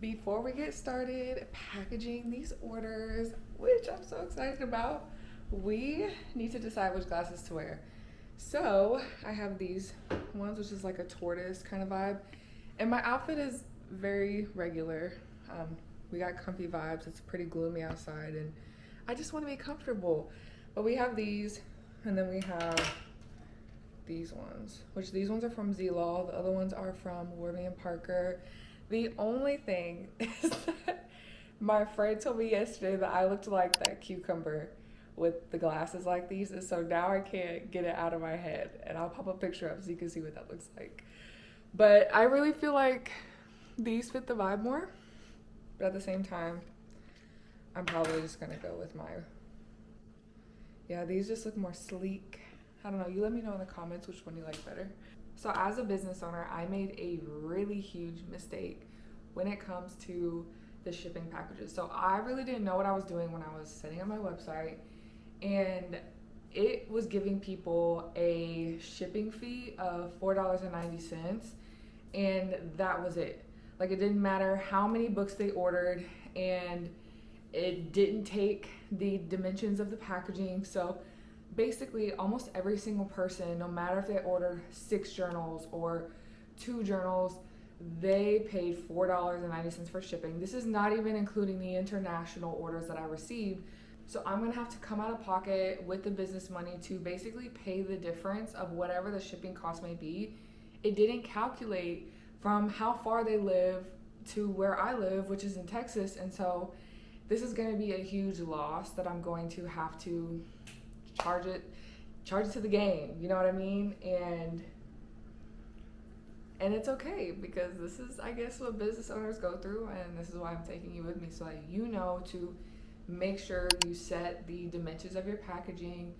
Before we get started packaging these orders, which I'm so excited about, we need to decide which glasses to wear. So I have these ones, which is like a tortoise kind of vibe, and my outfit is very regular. We got comfy vibes. It's pretty gloomy outside and I just want to be comfortable. But we have these, and then we have these ones, which these ones are from Z-Law. The other ones are from Warby and Parker. The only thing is that my friend told me yesterday that I looked like that cucumber with the glasses like these, and so now I can't get it out of my head, and I'll pop a picture up so you can see what that looks like. But I really feel like these fit the vibe more, but at the same time I'm probably just gonna go with these just look more sleek. I don't know, you let me know in the comments which one you like better. So as a business owner, I made a really huge mistake when it comes to the shipping packages. So I really didn't know what I was doing when I was setting up my website, and it was giving people a shipping fee of $4.90, and that was it. Like, it didn't matter how many books they ordered, and it didn't take the dimensions of the packaging. So basically almost every single person, no matter if they ordered 6 journals or 2 journals, they paid $4.90 for shipping. This is not even including the international orders that I received. So I'm gonna have to come out of pocket with the business money to basically pay the difference of whatever the shipping cost may be. It didn't calculate from how far they live to where I live, which is in Texas. And so this is gonna be a huge loss that I'm going to have to charge it to the game, you know what I mean? And it's okay, because this is, I guess, what business owners go through, and this is why I'm taking you with me, so that you know to make sure you set the dimensions of your packaging.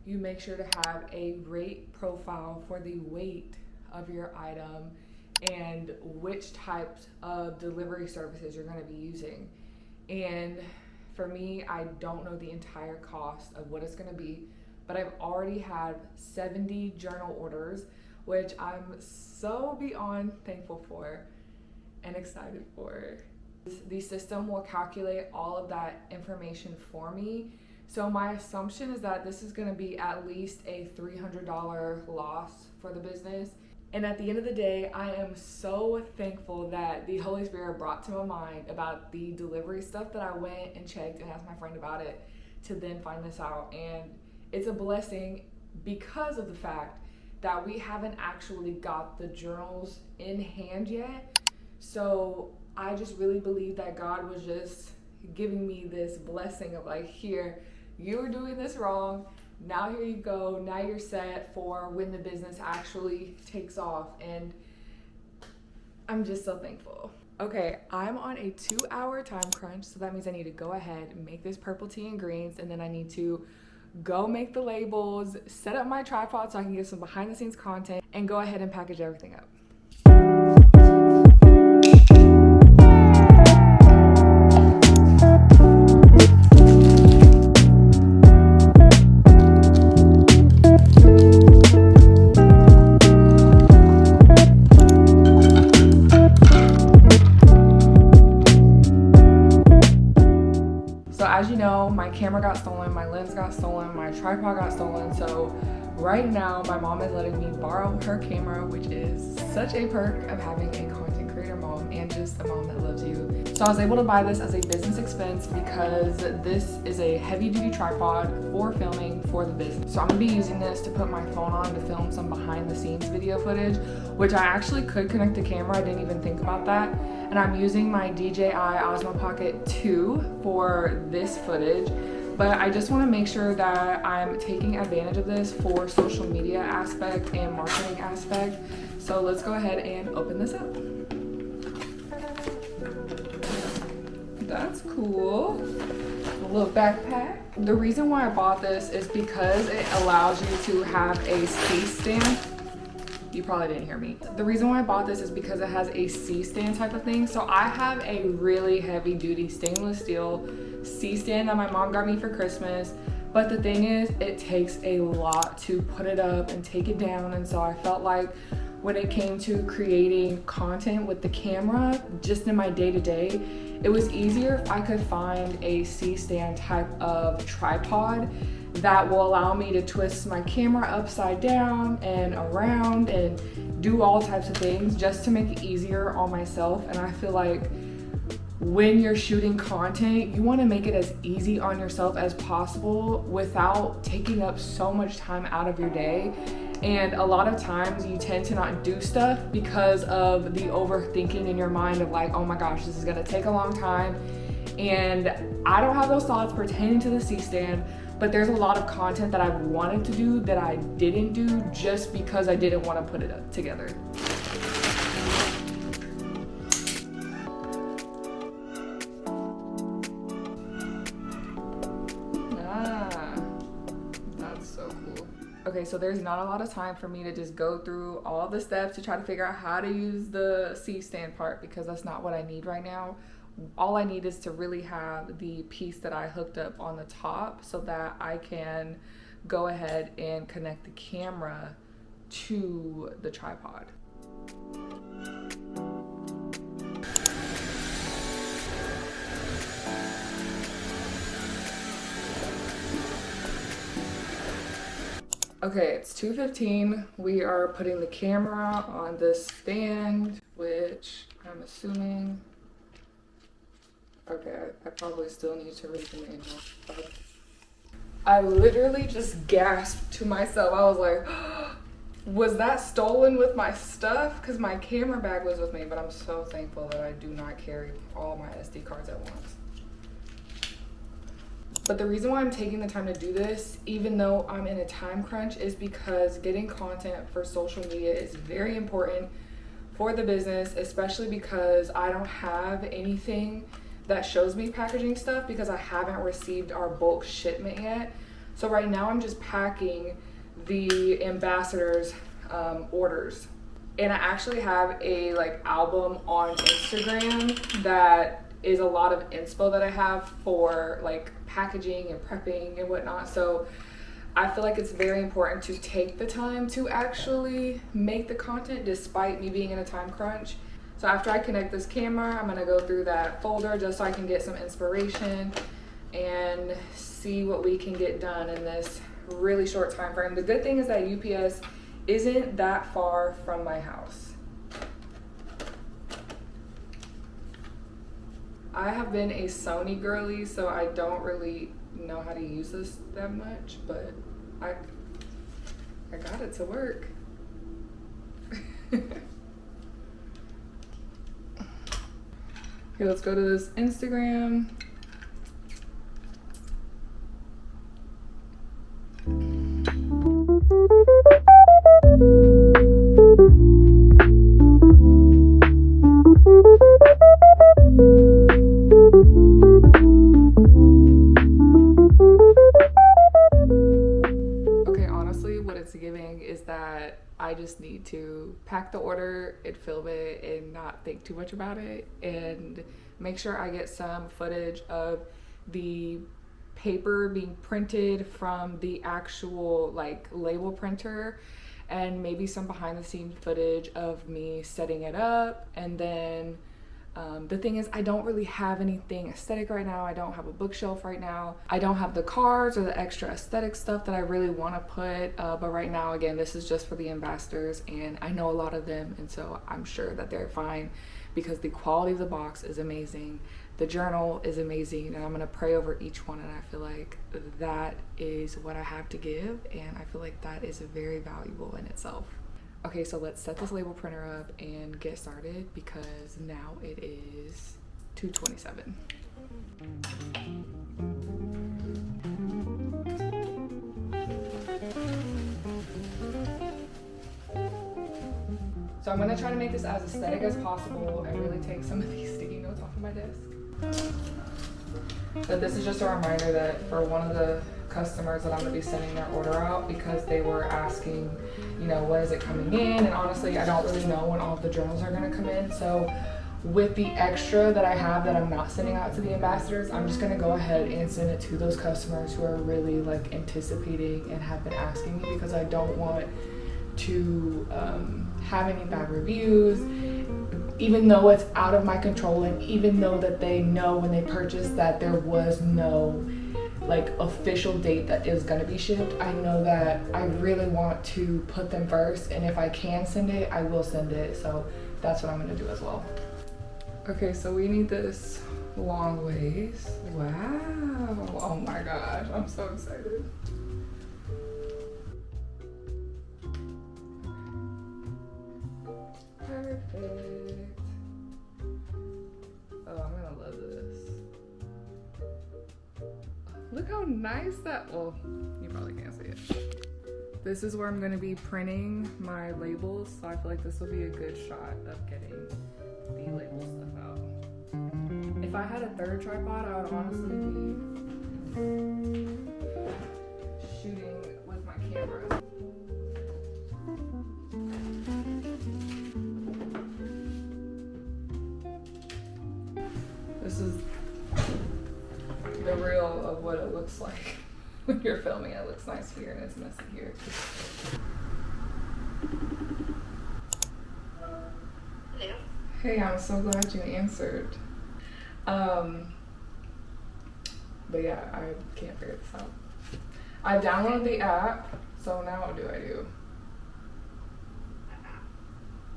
You make sure to have a rate profile for the weight of your item and which types of delivery services you're going to be using. And for me, I don't know the entire cost of what it's going to be, but I've already had 70 journal orders, which I'm so beyond thankful for and excited for. The system will calculate all of that information for me. So my assumption is that this is going to be at least a $300 loss for the business. And at the end of the day, I am so thankful that the Holy Spirit brought to my mind about the delivery stuff that I went and checked and asked my friend about it to then find this out. And it's a blessing because of the fact that we haven't actually got the journals in hand yet. So I just really believe that God was just giving me this blessing of like, here, you were doing this wrong. Now here you go. Now you're set for when the business actually takes off. And I'm just so thankful. Okay, I'm on a 2-hour time crunch. So that means I need to go ahead and make this purple tea and greens. And then I need to go make the labels, set up my tripod so I can get some behind the scenes content, and go ahead and package everything up. As you know, my camera got stolen, my lens got stolen, my tripod got stolen. So right now my mom is letting me borrow her camera, which is such a perk of having a content creator mom and just a mom that loves you. So I was able to buy this as a business expense because this is a heavy duty tripod for filming for the business. So I'm gonna be using this to put my phone on to film some behind the scenes video footage, which I actually could connect to camera. I didn't even think about that. And I'm using my DJI Osmo Pocket 2 for this footage. But I just want to make sure that I'm taking advantage of this for social media aspect and marketing aspect. So let's go ahead and open this up. That's cool. A little backpack. The reason why I bought this is because it allows you to have a C-stand. You probably didn't hear me. The reason why I bought this is because it has a C-stand type of thing. So I have a really heavy duty stainless steel C-stand that my mom got me for Christmas. But the thing is, it takes a lot to put it up and take it down. And so I felt like when it came to creating content with the camera, just in my day-to-day, it was easier if I could find a C-stand type of tripod that will allow me to twist my camera upside down and around and do all types of things just to make it easier on myself. And I feel like when you're shooting content, you want to make it as easy on yourself as possible without taking up so much time out of your day. And a lot of times you tend to not do stuff because of the overthinking in your mind of like, oh my gosh, this is gonna take a long time. And I don't have those thoughts pertaining to the C-stand, but there's a lot of content that I've wanted to do that I didn't do just because I didn't want to put it together. Okay, so there's not a lot of time for me to just go through all the steps to try to figure out how to use the C-stand part, because that's not what I need right now. All I need is to really have the piece that I hooked up on the top so that I can go ahead and connect the camera to the tripod. Okay, it's 2:15. We are putting the camera on this stand, which I'm assuming, okay, I probably still need to read the manual. I literally just gasped to myself. I was like, was that stolen with my stuff? Because my camera bag was with me, but I'm so thankful that I do not carry all my SD cards at once. But the reason why I'm taking the time to do this, even though I'm in a time crunch, is because getting content for social media is very important for the business, especially because I don't have anything that shows me packaging stuff because I haven't received our bulk shipment yet. So right now I'm just packing the ambassadors' orders. And I actually have a album on Instagram that is a lot of inspo that I have for packaging and prepping and whatnot. So I feel like it's very important to take the time to actually make the content despite me being in a time crunch. So after I connect this camera, I'm gonna go through that folder just so I can get some inspiration and see what we can get done in this really short time frame. The good thing is that UPS isn't that far from my house. I have been a Sony girly, so I don't really know how to use this that much, but I got it to work. Okay, let's go to this Instagram. I just need to pack the order and film it and not think too much about it, and make sure I get some footage of the paper being printed from the actual label printer, and maybe some behind the scenes footage of me setting it up. And then the thing is, I don't really have anything aesthetic right now. I don't have a bookshelf right now. I don't have the cards or the extra aesthetic stuff that I really want to put. But right now, again, this is just for the ambassadors, and I know a lot of them, and so I'm sure that they're fine because the quality of the box is amazing. The journal is amazing, and I'm gonna pray over each one, and I feel like that is what I have to give, and I feel like that is very valuable in itself. Okay, so let's set this label printer up and get started because now it is 2:27. So I'm gonna try to make this as aesthetic as possible and really take some of these sticky notes off of my desk. But this is just a reminder that for one of the customers that I'm gonna be sending their order out, because they were asking, when is it coming in? And honestly, I don't really know when all of the journals are gonna come in. So with the extra that I have that I'm not sending out to the ambassadors, I'm just gonna go ahead and send it to those customers who are really anticipating and have been asking me, because I don't want to have any bad reviews, even though it's out of my control, and even though that they know when they purchased that there was no like official date that is gonna be shipped, I know that I really want to put them first, and if I can send it, I will send it. So that's what I'm gonna do as well. Okay, so we need this long waist. Wow. Oh my gosh, I'm so excited. Perfect. Oh, I'm gonna love this. Look how nice that, well, you probably can't see it. This is where I'm gonna be printing my labels, so I feel like this will be a good shot of getting the label stuff out. If I had a third tripod, I would honestly be shooting with my camera. This is the real of what it looks like when you're filming. It looks nice here and it's messy here. Hello. Hey, I'm so glad you answered. But yeah, I can't figure this out. I downloaded the app, so now what do I do?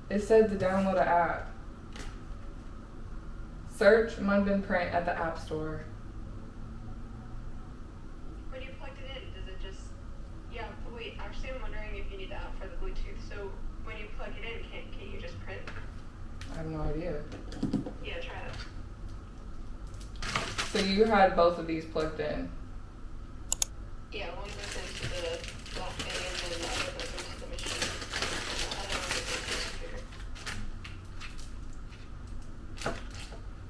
It said to download an app. Search Mundane Print at the App Store. When you plugged it in, does it just... Yeah, wait, actually I'm wondering if you need the app for the Bluetooth. So when you plug it in, can you just print? I have no idea. Yeah, try that. So you had both of these plugged in? Yeah, one goes into the black thing and then the other goes into the machine. The other one goes into the computer.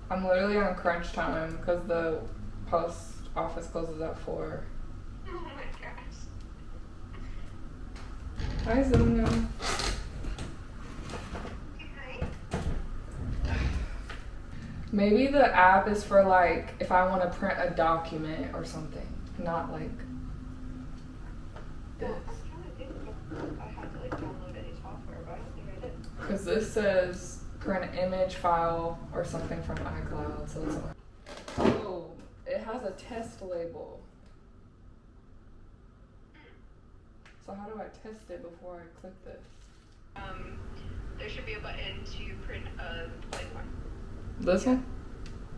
I'm literally on crunch time because the post office closes at 4. Oh my gosh. Hi, Zuna. Maybe the app is for like if I want to print a document or something, not like this. I'm trying to think if I had to like download any software, but I don't think I did. Because this says print image file or something from iCloud, so it's not. Oh, it has a test label. So how do I test it before I click this? There should be a button to print a blank one. This one?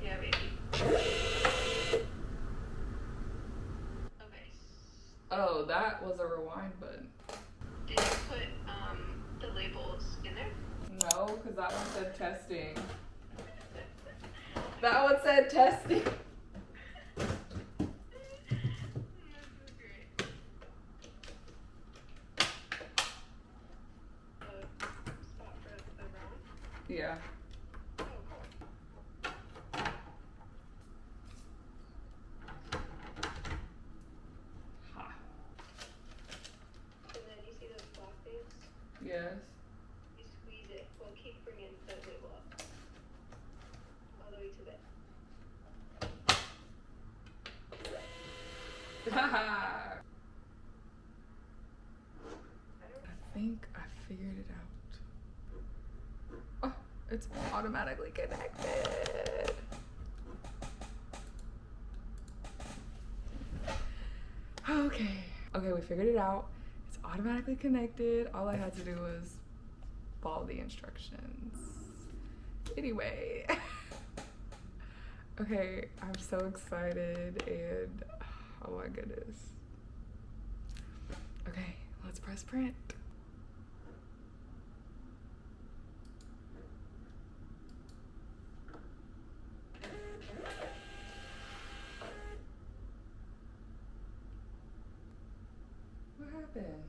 Yeah, maybe. Okay. Oh, that was a rewind button. Did you put the labels in there? No, because that one said testing. That one said testing. This is great. Spot for the round? Yeah. Oh, cool. Ha. And then you see those black things? Yes. You squeeze it. Well, keep bringing the label up. All the way to the... I think I figured it out. Oh, it's automatically connected. Okay, we figured it out. It's automatically connected. All I had to do was follow the instructions. Anyway. Okay, I'm so excited and oh my goodness. Okay, let's press print. What happened?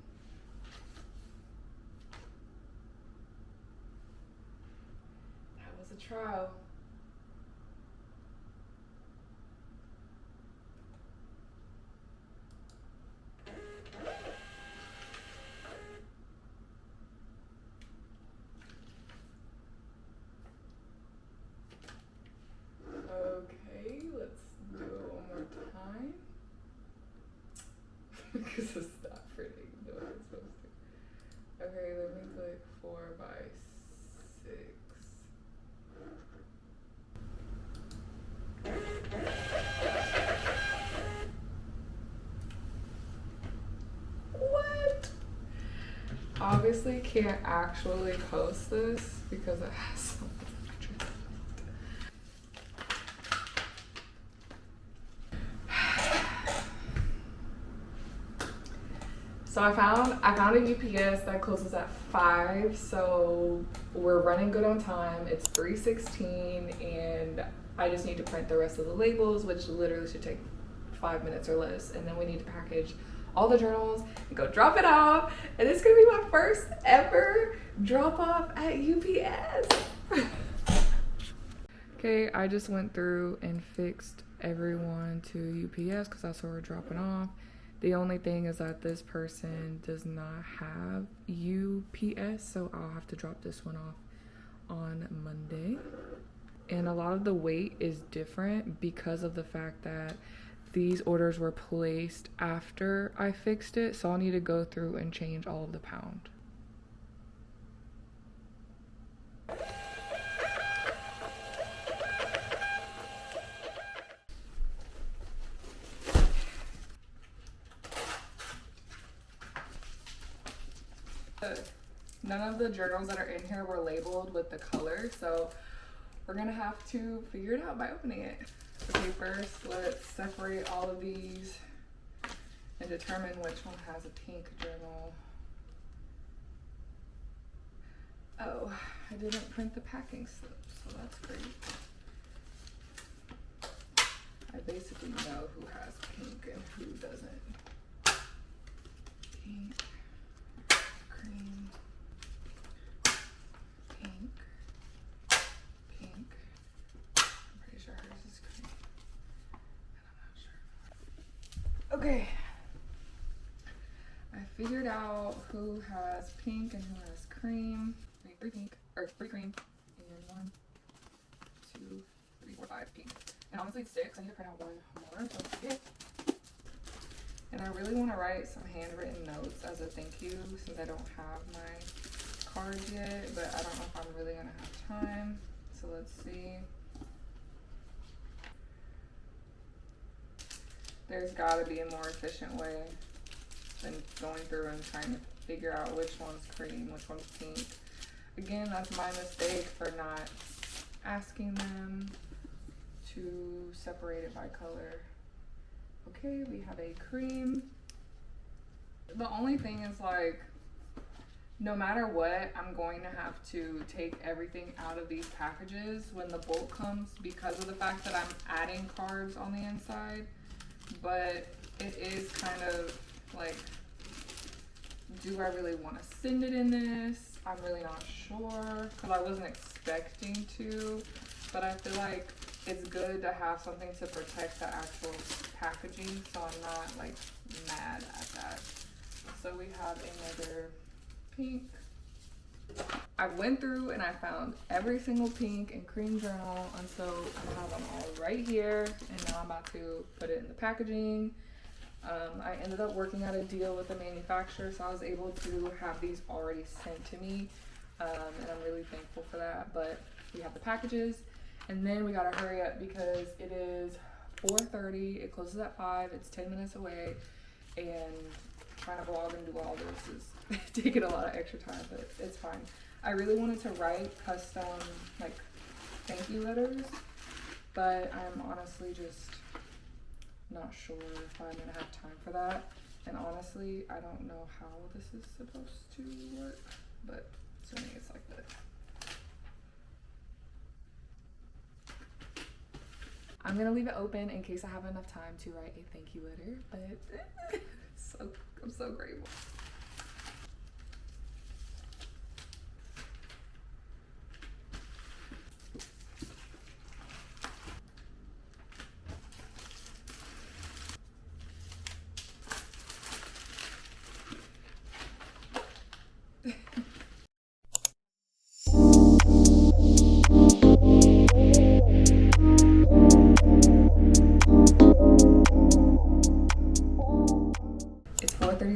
That was a trial. Okay, let's do it one more time. Because it's not printing the way it's supposed to. Okay, let me click 4 by obviously can't actually post this because it has so many pictures. So I found a UPS that closes at 5, so we're running good on time. It's 3:16 and I just need to print the rest of the labels, which literally should take 5 minutes or less, and then we need to package all the journals and go drop it off, and it's gonna be my first ever drop off at UPS. Okay, I just went through and fixed everyone to UPS because that's where we're dropping off. The only thing is that this person does not have UPS, so I'll have to drop this one off on Monday. And a lot of the weight is different because of the fact that these orders were placed after I fixed it, so I'll need to go through and change all of the pound. None of the journals that are in here were labeled with the color, so we're gonna have to figure it out by opening it. Okay, first let's separate all of these and determine which one has a pink journal. Oh, I didn't print the packing slip, so that's great. I basically know who has pink and who doesn't. Pink, cream, pink, pink. I'm pretty sure hers is cream, and I'm not sure. Okay, I figured out who has pink and who has cream. Three pink, or 3 cream, and 1, 2, 3, 4, 5 pink. And honestly, it's 6. I need to print out 1 more, so yeah. And I really want to write some handwritten notes as a thank you since I don't have my cards yet, but I don't know if I'm really going to have time. So let's see. There's got to be a more efficient way than going through and trying to figure out which one's cream, which one's pink. Again, that's my mistake for not asking them to separate it by color. Okay, we have a cream. The only thing is, like, no matter what, I'm going to have to take everything out of these packages when the bulk comes because of the fact that I'm adding carbs on the inside. But it is kind of like, do I really want to send it in this? I'm really not sure because I wasn't expecting to, but I feel like it's good to have something to protect the actual packaging, so I'm not like mad at that. So we have another pink. I went through and I found every single pink and cream journal, and so I have them all right here, and now I'm about to put it in the packaging. I ended up working out a deal with the manufacturer, so I was able to have these already sent to me, and I'm really thankful for that. But we have the packages, and then we gotta hurry up because it is 4:30. It closes at 5. It's 10 minutes away, and trying to vlog and do all this is taking a lot of extra time, but it's fine. I really wanted to write custom like thank you letters, but I'm honestly just not sure if I'm gonna have time for that. And honestly, I don't know how this is supposed to work, but assuming it's like this. I'm gonna leave it open in case I have enough time to write a thank you letter, but I'm so grateful.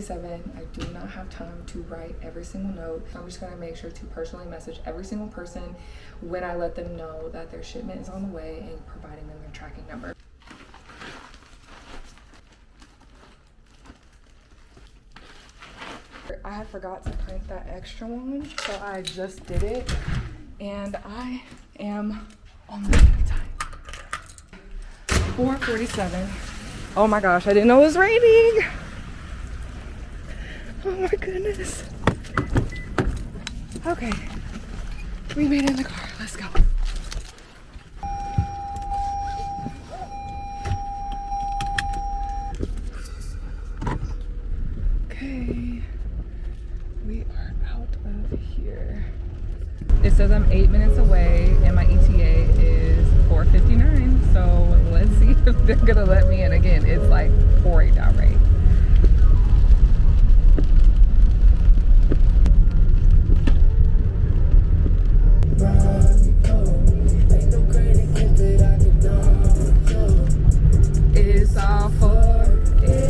I do not have time to write every single note. I'm just gonna make sure to personally message every single person when I let them know that their shipment is on the way and providing them their tracking number. I had forgot to print that extra one, so I just did it, and I am on the time. 4:47. Oh my gosh, I didn't know it was raining. Oh my goodness. Okay, we made it in the car. Let's go. Okay, we are out of here. It says I'm 8 minutes away and my ETA is 4:59. So let's see if they're gonna let me in. Again, it's like pouring down rain. It's all for you.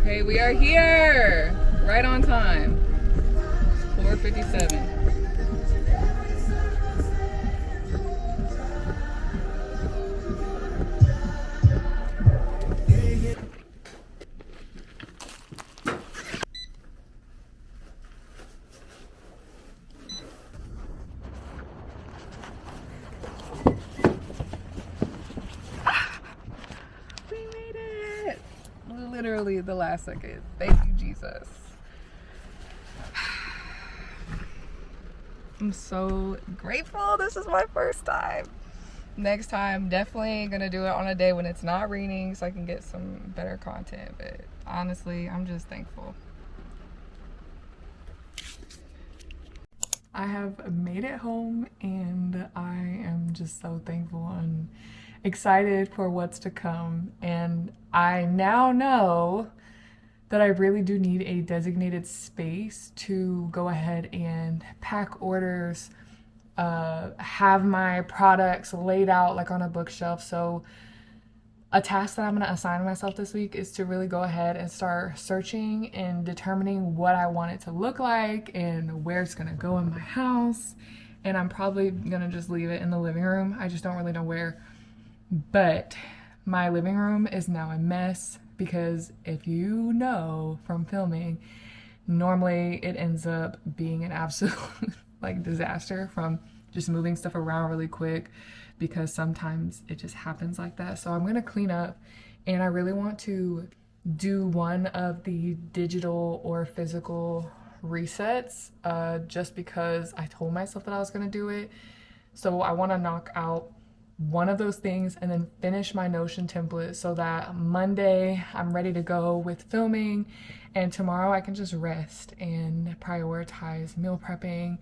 Okay, we are here. Right on time. 4:57. We made it. Literally the last second. Thank you, Jesus. I'm so grateful. This is my first time. Next time, definitely gonna do it on a day when it's not raining so I can get some better content. But honestly, I'm just thankful. I have made it home and I am just so thankful and excited for what's to come. And I now know that I really do need a designated space to go ahead and pack orders, have my products laid out like on a bookshelf. So a task that I'm going to assign myself this week is to really go ahead and start searching and determining what I want it to look like and where it's going to go in my house. And I'm probably going to just leave it in the living room. I just don't really know where. But my living room is now a mess because if you know from filming, normally it ends up being an absolute like disaster from just moving stuff around really quick, because sometimes it just happens like that. So I'm gonna clean up, and I really want to do one of the digital or physical resets, just because I told myself that I was gonna do it. So I wanna knock out one of those things and then finish my Notion template so that Monday I'm ready to go with filming, and tomorrow I can just rest and prioritize meal prepping.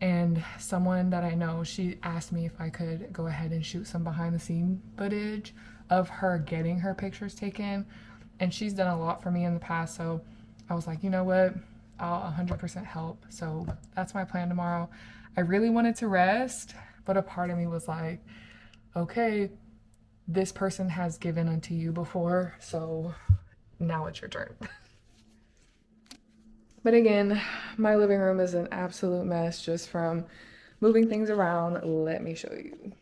And someone that I know, she asked me if I could go ahead and shoot some behind the scene footage of her getting her pictures taken, and she's done a lot for me in the past, so I was like, you know what, I'll 100% help. So that's my plan tomorrow. I really wanted to rest, but a part of me was like, okay, this person has given unto you before, so now it's your turn. But again, my living room is an absolute mess just from moving things around. Let me show you.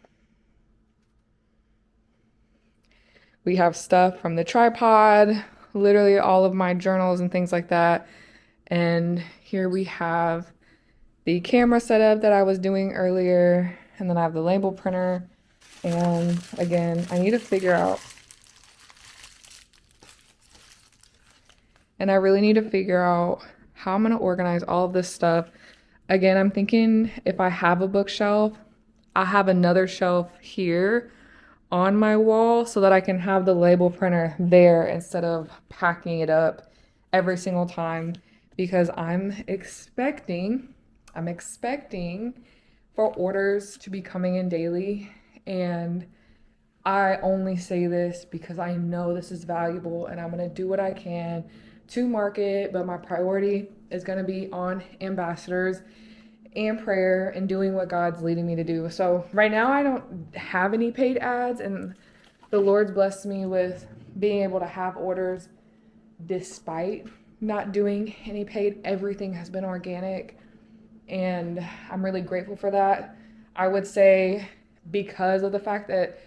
We have stuff from the tripod, literally all of my journals and things like that. And here we have the camera setup that I was doing earlier. And then I have the label printer. And again, I need to figure out, and I really need to figure out how I'm going to organize all of this stuff. Again, I'm thinking if I have a bookshelf, I'll have another shelf here on my wall so that I can have the label printer there instead of packing it up every single time, because I'm expecting for orders to be coming in daily. And I only say this because I know this is valuable and I'm going to do what I can to market, but my priority is going to be on ambassadors and prayer and doing what God's leading me to do. So right now I don't have any paid ads, and the Lord's blessed me with being able to have orders despite not doing any paid. Everything has been organic, and I'm really grateful for that. I would say because of the fact that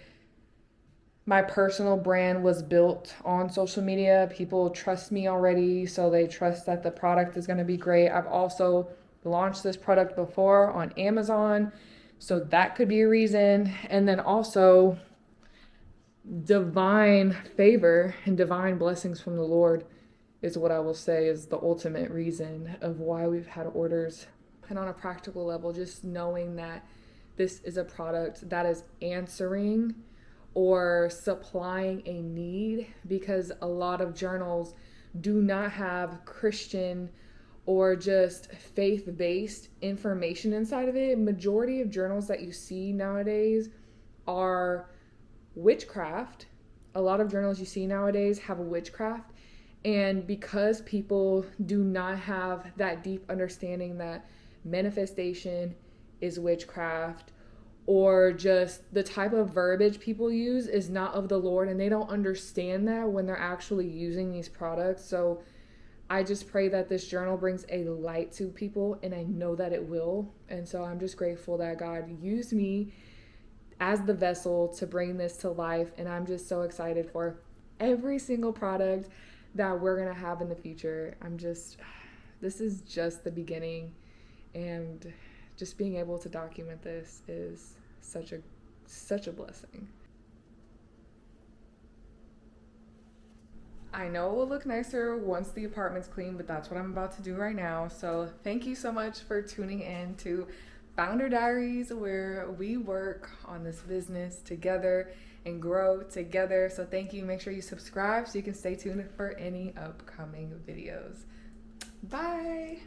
my personal brand was built on social media. People trust me already, so they trust that the product is going to be great. I've also launched this product before on Amazon, so that could be a reason. And then also divine favor and divine blessings from the Lord is what I will say is the ultimate reason of why we've had orders. And on a practical level, just knowing that this is a product that is answering or supplying a need, because a lot of journals do not have Christian or just faith-based information inside of it. Majority of journals that you see nowadays are witchcraft. A lot of journals you see nowadays have witchcraft, and because people do not have that deep understanding that manifestation is witchcraft, or just the type of verbiage people use is not of the Lord, and they don't understand that when they're actually using these products. So I just pray that this journal brings a light to people, and I know that it will. And so I'm just grateful that God used me as the vessel to bring this to life, and I'm just so excited for every single product that we're gonna have in the future. This is just the beginning, and just being able to document this is such a blessing. I know it will look nicer once the apartment's clean, but that's what I'm about to do right now. So thank you so much for tuning in to Founder Diaries, where we work on this business together and grow together. So thank you. Make sure you subscribe so you can stay tuned for any upcoming videos. Bye.